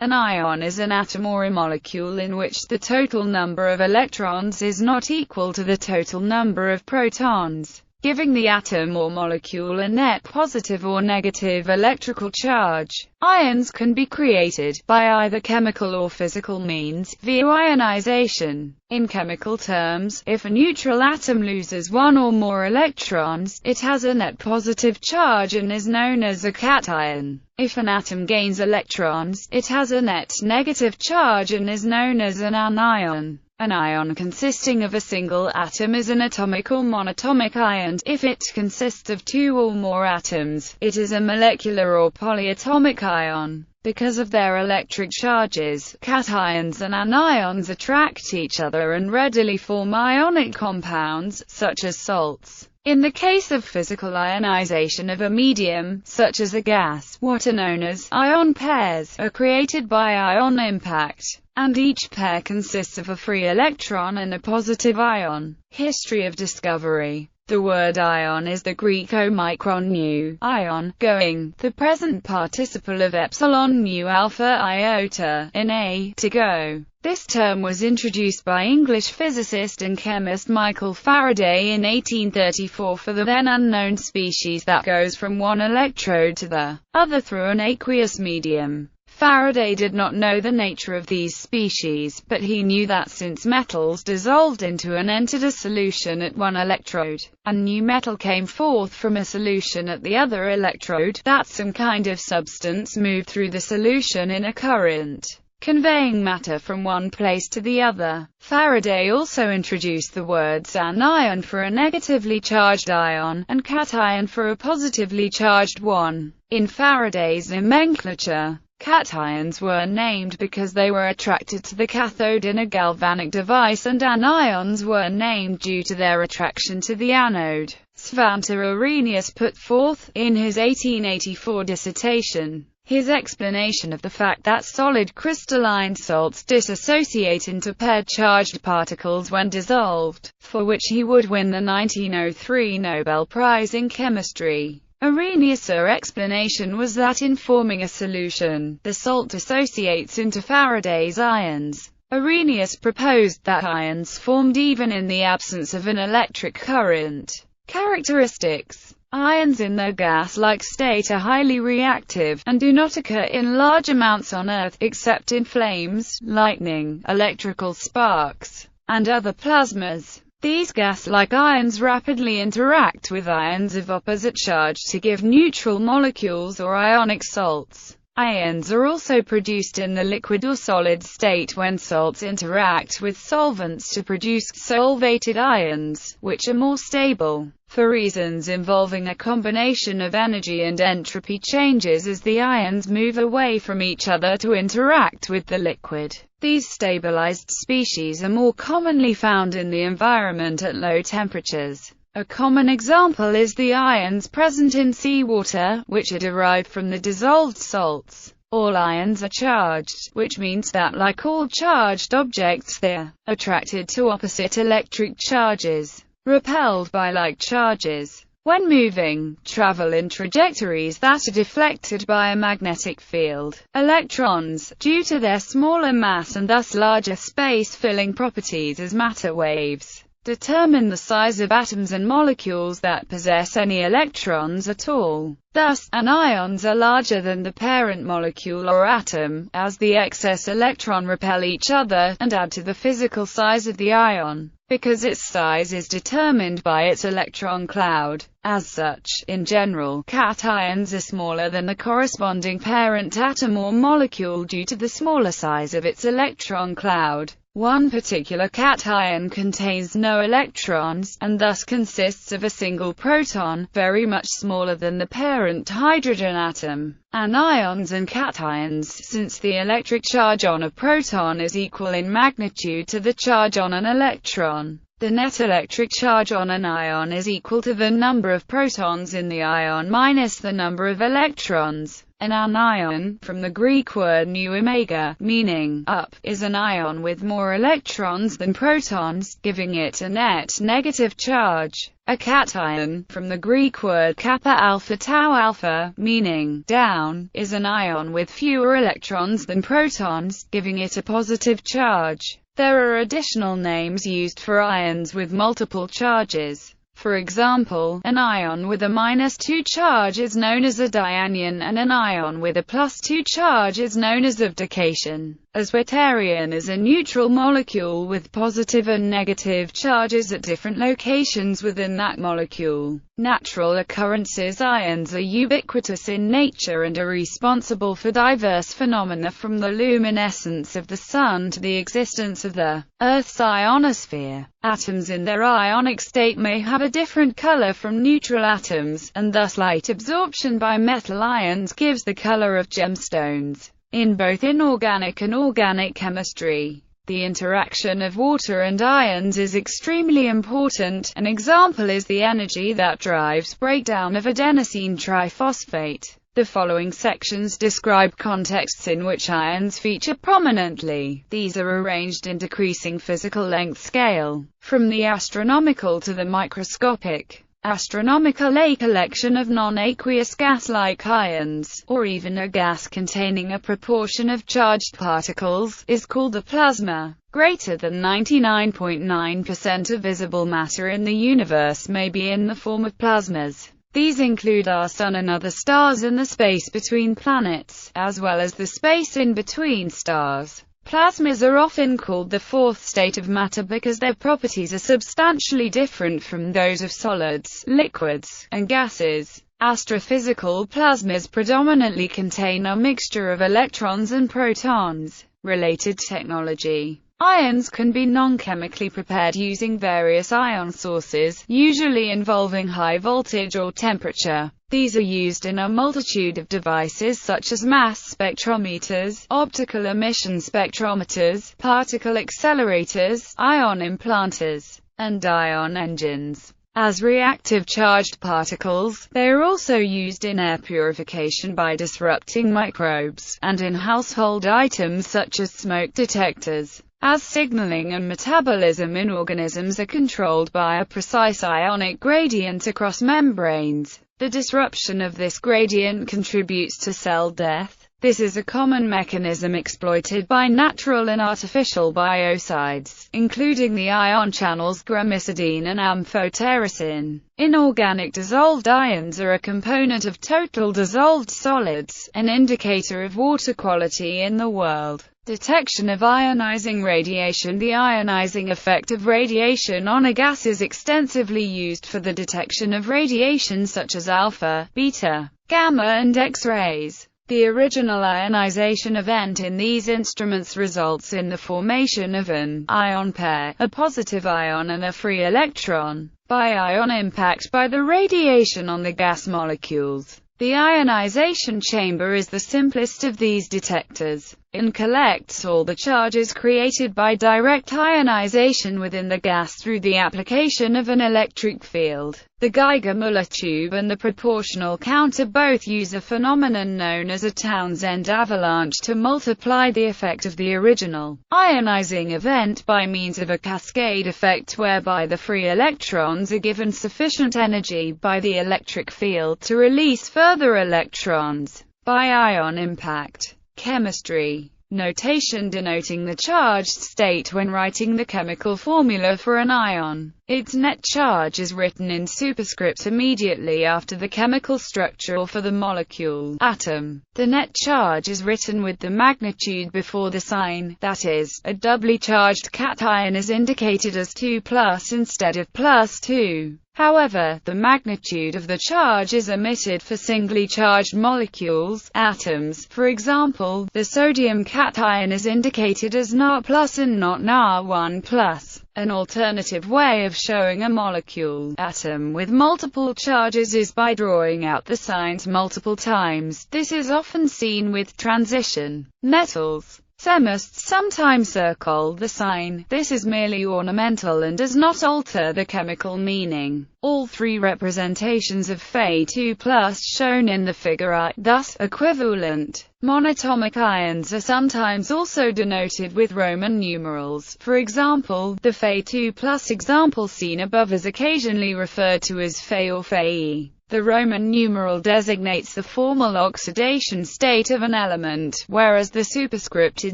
An ion is an atom or a molecule in which the total number of electrons is not equal to the total number of protons, giving the atom or molecule a net positive or negative electrical charge. Ions can be created, by either chemical or physical means, via ionization. In chemical terms, if a neutral atom loses one or more electrons, it has a net positive charge and is known as a cation. If an atom gains electrons, it has a net negative charge and is known as an anion. An ion consisting of a single atom is an atomic or monatomic ion. If it consists of two or more atoms, it is a molecular or polyatomic ion. Because of their electric charges, cations and anions attract each other and readily form ionic compounds, such as salts. In the case of physical ionization of a medium, such as a gas, what are known as ion pairs are created by ion impact, and each pair consists of a free electron and a positive ion. History of discovery. The word ion is the Greek omikron nu, ion, going, the present participle of epsilon mu alpha iota, in a, to go. This term was introduced by English physicist and chemist Michael Faraday in 1834 for the then unknown species that goes from one electrode to the other through an aqueous medium. Faraday did not know the nature of these species, but he knew that since metals dissolved into and entered a solution at one electrode, a new metal came forth from a solution at the other electrode, that some kind of substance moved through the solution in a current, conveying matter from one place to the other. Faraday also introduced the words anion for a negatively charged ion, and cation for a positively charged one. In Faraday's nomenclature, cations were named because they were attracted to the cathode in a galvanic device, and anions were named due to their attraction to the anode. Svante Arrhenius put forth, in his 1884 dissertation, his explanation of the fact that solid crystalline salts dissociate into paired charged particles when dissolved, for which he would win the 1903 Nobel Prize in Chemistry. Arrhenius' explanation was that in forming a solution, the salt dissociates into Faraday's ions. Arrhenius proposed that ions formed even in the absence of an electric current. Characteristics. Ions in their gas-like state are highly reactive, and do not occur in large amounts on Earth, except in flames, lightning, electrical sparks, and other plasmas. These gas-like ions rapidly interact with ions of opposite charge to give neutral molecules or ionic salts. Ions are also produced in the liquid or solid state when salts interact with solvents to produce solvated ions, which are more stable. For reasons involving a combination of energy and entropy changes as the ions move away from each other to interact with the liquid. These stabilized species are more commonly found in the environment at low temperatures. A common example is the ions present in seawater, which are derived from the dissolved salts. All ions are charged, which means that like all charged objects they are attracted to opposite electric charges, repelled by like charges. When moving, travel in trajectories that are deflected by a magnetic field. Electrons, due to their smaller mass and thus larger space-filling properties as matter waves, determine the size of atoms and molecules that possess any electrons at all. Thus, anions are larger than the parent molecule or atom, as the excess electron repel each other, and add to the physical size of the ion, because its size is determined by its electron cloud. As such, in general, cations are smaller than the corresponding parent atom or molecule due to the smaller size of its electron cloud. One particular cation contains no electrons, and thus consists of a single proton, very much smaller than the parent hydrogen atom. Anions and cations, since the electric charge on a proton is equal in magnitude to the charge on an electron, the net electric charge on an ion is equal to the number of protons in the ion minus the number of electrons. An anion, from the Greek word nu omega, meaning up, is an ion with more electrons than protons, giving it a net negative charge. A cation, from the Greek word kappa alpha tau alpha, meaning down, is an ion with fewer electrons than protons, giving it a positive charge. There are additional names used for ions with multiple charges. For example, an ion with a -2 charge is known as a dianion, and an ion with a +2 charge is known as a dication. A zwitterion is a neutral molecule with positive and negative charges at different locations within that molecule. Natural occurrences. Ions are ubiquitous in nature and are responsible for diverse phenomena, from the luminescence of the Sun to the existence of the Earth's ionosphere. Atoms in their ionic state may have a different color from neutral atoms, and thus light absorption by metal ions gives the color of gemstones. In both inorganic and organic chemistry, the interaction of water and ions is extremely important. An example is the energy that drives breakdown of adenosine triphosphate. The following sections describe contexts in which ions feature prominently. These are arranged in decreasing physical length scale, from the astronomical to the microscopic. Astronomical: a collection of non-aqueous gas-like ions, or even a gas containing a proportion of charged particles, is called a plasma. Greater than 99.9% of visible matter in the universe may be in the form of plasmas. These include our Sun and other stars and the space between planets, as well as the space in between stars. Plasmas are often called the fourth state of matter because their properties are substantially different from those of solids, liquids, and gases. Astrophysical plasmas predominantly contain a mixture of electrons and protons. Related technology. Ions can be non-chemically prepared using various ion sources, usually involving high voltage or temperature. These are used in a multitude of devices such as mass spectrometers, optical emission spectrometers, particle accelerators, ion implanters, and ion engines. As reactive charged particles, they are also used in air purification by disrupting microbes, and in household items such as smoke detectors. As signaling and metabolism in organisms are controlled by a precise ionic gradient across membranes, the disruption of this gradient contributes to cell death. This is a common mechanism exploited by natural and artificial biocides, including the ion channels gramicidine and amphotericin. Inorganic dissolved ions are a component of total dissolved solids, an indicator of water quality in the world. Detection of ionizing radiation. The ionizing effect of radiation on a gas is extensively used for the detection of radiation such as alpha, beta, gamma and X-rays. The original ionization event in these instruments results in the formation of an ion pair, a positive ion and a free electron, by ion impact by the radiation on the gas molecules. The ionization chamber is the simplest of these detectors. It collects all the charges created by direct ionization within the gas through the application of an electric field. The Geiger-Müller tube and the proportional counter both use a phenomenon known as a Townsend avalanche to multiply the effect of the original ionizing event by means of a cascade effect whereby the free electrons are given sufficient energy by the electric field to release further electrons by ion impact. Chemistry. Notation denoting the charged state when writing the chemical formula for an ion. Its net charge is written in superscript immediately after the chemical structure or for the molecule, atom. The net charge is written with the magnitude before the sign, that is, a doubly charged cation is indicated as 2+ instead of +2. However, the magnitude of the charge is omitted for singly charged molecules, atoms. For example, the sodium cation is indicated as Na+ and not Na1+. An alternative way of showing a molecule, atom with multiple charges is by drawing out the signs multiple times. This is often seen with transition metals. Chemists sometimes circle the sign. This is merely ornamental and does not alter the chemical meaning. All three representations of Fe2+ shown in the figure are, thus, equivalent. Monatomic ions are sometimes also denoted with Roman numerals. For example, the Fe2+ example seen above is occasionally referred to as Fe or Fe. The Roman numeral designates the formal oxidation state of an element, whereas the superscripted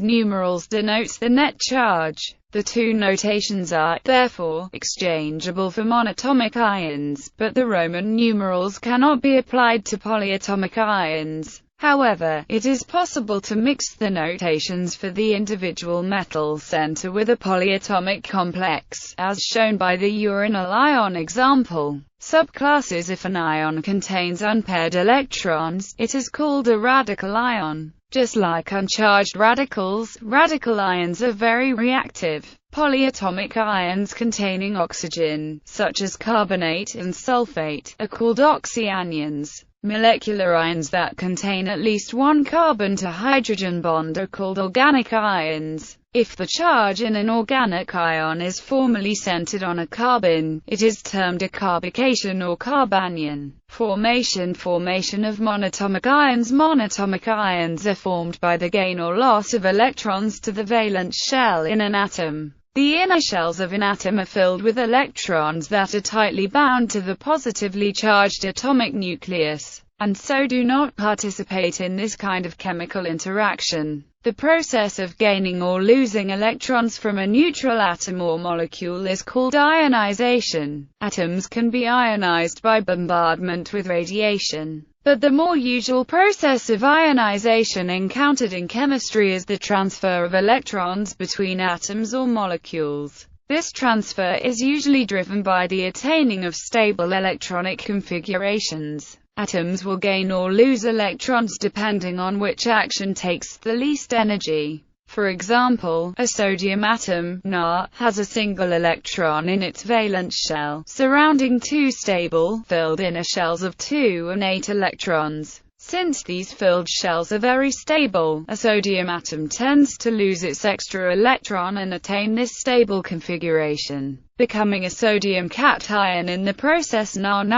numerals denotes the net charge. The two notations are, therefore, exchangeable for monatomic ions, but the Roman numerals cannot be applied to polyatomic ions. However, it is possible to mix the notations for the individual metal center with a polyatomic complex, as shown by the uranyl ion example. Subclasses: if an ion contains unpaired electrons, it is called a radical ion. Just like uncharged radicals, radical ions are very reactive. Polyatomic ions containing oxygen, such as carbonate and sulfate, are called oxyanions. Molecular ions that contain at least one carbon-to-hydrogen bond are called organic ions. If the charge in an organic ion is formally centered on a carbon, it is termed a carbocation or carbanion. Formation of monatomic ions. Monatomic ions are formed by the gain or loss of electrons to the valence shell in an atom. The inner shells of an atom are filled with electrons that are tightly bound to the positively charged atomic nucleus, and so do not participate in this kind of chemical interaction. The process of gaining or losing electrons from a neutral atom or molecule is called ionization. Atoms can be ionized by bombardment with radiation, but the more usual process of ionization encountered in chemistry is the transfer of electrons between atoms or molecules. This transfer is usually driven by the attaining of stable electronic configurations. Atoms will gain or lose electrons depending on which action takes the least energy. For example, a sodium atom, Na, has a single electron in its valence shell, surrounding two stable, filled inner shells of 2 and 8 electrons. Since these filled shells are very stable, a sodium atom tends to lose its extra electron and attain this stable configuration, becoming a sodium cation in the process. Na E-. On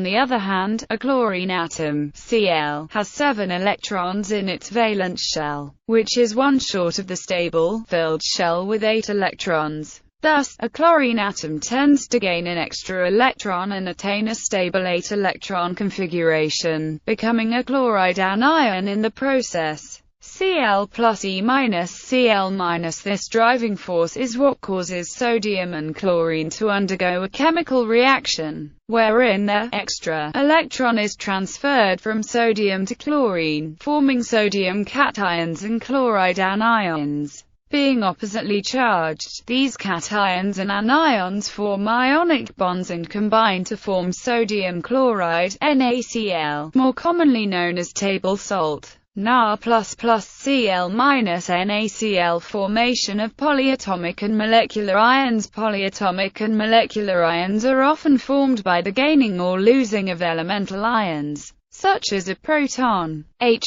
the other hand, a chlorine atom, Cl, has 7 electrons in its valence shell, which is one short of the stable, filled shell with 8 electrons. Thus, a chlorine atom tends to gain an extra electron and attain a stable 8-electron configuration, becoming a chloride anion in the process. Cl plus E minus Cl minus. This driving force is what causes sodium and chlorine to undergo a chemical reaction, wherein the extra electron is transferred from sodium to chlorine, forming sodium cations and chloride anions. Being oppositely charged, these cations and anions form ionic bonds and combine to form sodium chloride, NaCl, more commonly known as table salt. Na++ Cl minus NaCl. Formation of polyatomic and molecular ions. Polyatomic and molecular ions are often formed by the gaining or losing of elemental ions, such as a proton, H+,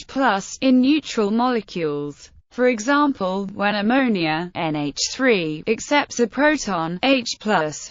in neutral molecules. For example, when ammonia, NH3, accepts a proton, H+,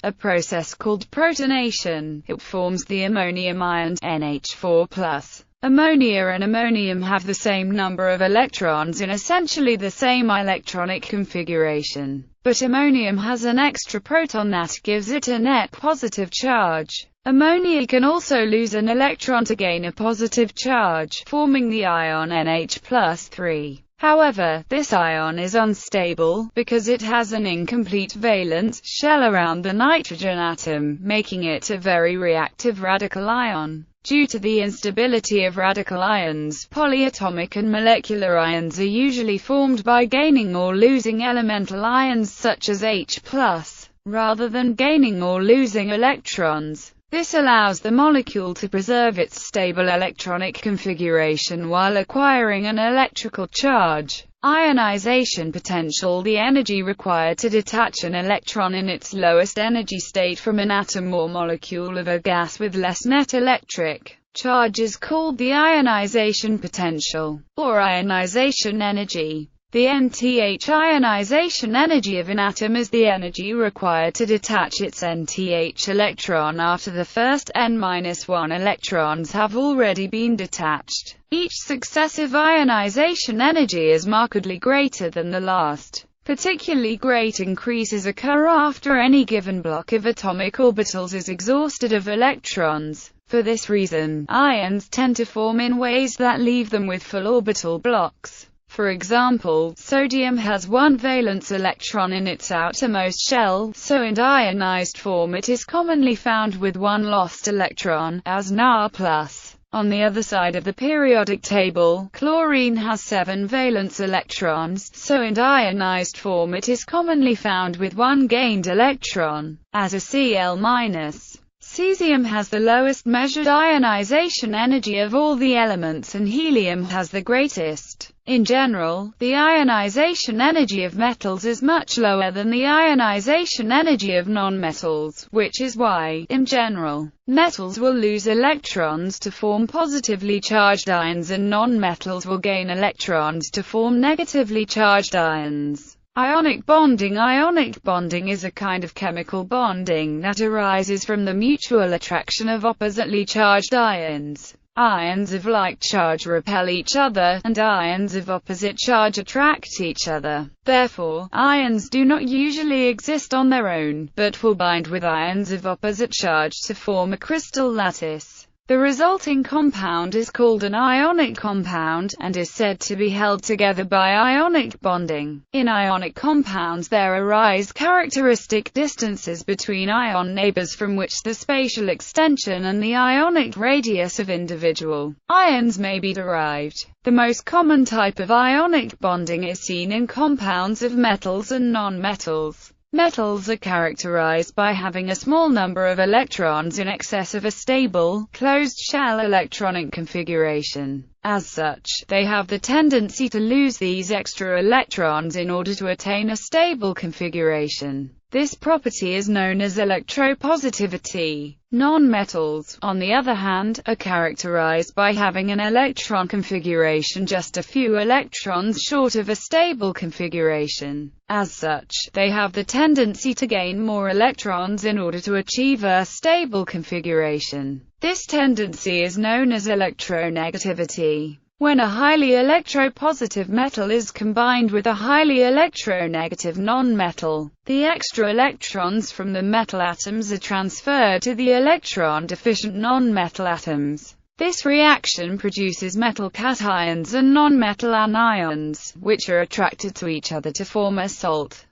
a process called protonation, it forms the ammonium ion, NH4+. Ammonia and ammonium have the same number of electrons in essentially the same electronic configuration, but ammonium has an extra proton that gives it a net positive charge. Ammonia can also lose an electron to gain a positive charge, forming the ion NH+3. However, this ion is unstable, because it has an incomplete valence shell around the nitrogen atom, making it a very reactive radical ion. Due to the instability of radical ions, polyatomic and molecular ions are usually formed by gaining or losing elemental ions such as H+, rather than gaining or losing electrons. This allows the molecule to preserve its stable electronic configuration while acquiring an electrical charge. Ionization potential. The energy required to detach an electron in its lowest energy state from an atom or molecule of a gas with less net electric charge is called the ionization potential, or ionization energy. The nth ionization energy of an atom is the energy required to detach its nth electron after the first n-1 electrons have already been detached. Each successive ionization energy is markedly greater than the last. Particularly great increases occur after any given block of atomic orbitals is exhausted of electrons. For this reason, ions tend to form in ways that leave them with full orbital blocks. For example, sodium has one valence electron in its outermost shell, so in ionized form it is commonly found with one lost electron, as Na+. On the other side of the periodic table, chlorine has 7 valence electrons, so in ionized form it is commonly found with one gained electron, as a Cl-. Cesium has the lowest measured ionization energy of all the elements and helium has the greatest. In general, the ionization energy of metals is much lower than the ionization energy of nonmetals, which is why, in general, metals will lose electrons to form positively charged ions and nonmetals will gain electrons to form negatively charged ions. Ionic bonding is a kind of chemical bonding that arises from the mutual attraction of oppositely charged ions. Ions of like charge repel each other, and ions of opposite charge attract each other. Therefore, ions do not usually exist on their own, but will bind with ions of opposite charge to form a crystal lattice. The resulting compound is called an ionic compound, and is said to be held together by ionic bonding. In ionic compounds there arise characteristic distances between ion neighbors from which the spatial extension and the ionic radius of individual ions may be derived. The most common type of ionic bonding is seen in compounds of metals and nonmetals. Metals are characterized by having a small number of electrons in excess of a stable, closed-shell electronic configuration. As such, they have the tendency to lose these extra electrons in order to attain a stable configuration. This property is known as electropositivity. Nonmetals, on the other hand, are characterized by having an electron configuration just a few electrons short of a stable configuration. As such, they have the tendency to gain more electrons in order to achieve a stable configuration. This tendency is known as electronegativity. When a highly electropositive metal is combined with a highly electronegative nonmetal, the extra electrons from the metal atoms are transferred to the electron-deficient nonmetal atoms. This reaction produces metal cations and nonmetal anions, which are attracted to each other to form a salt.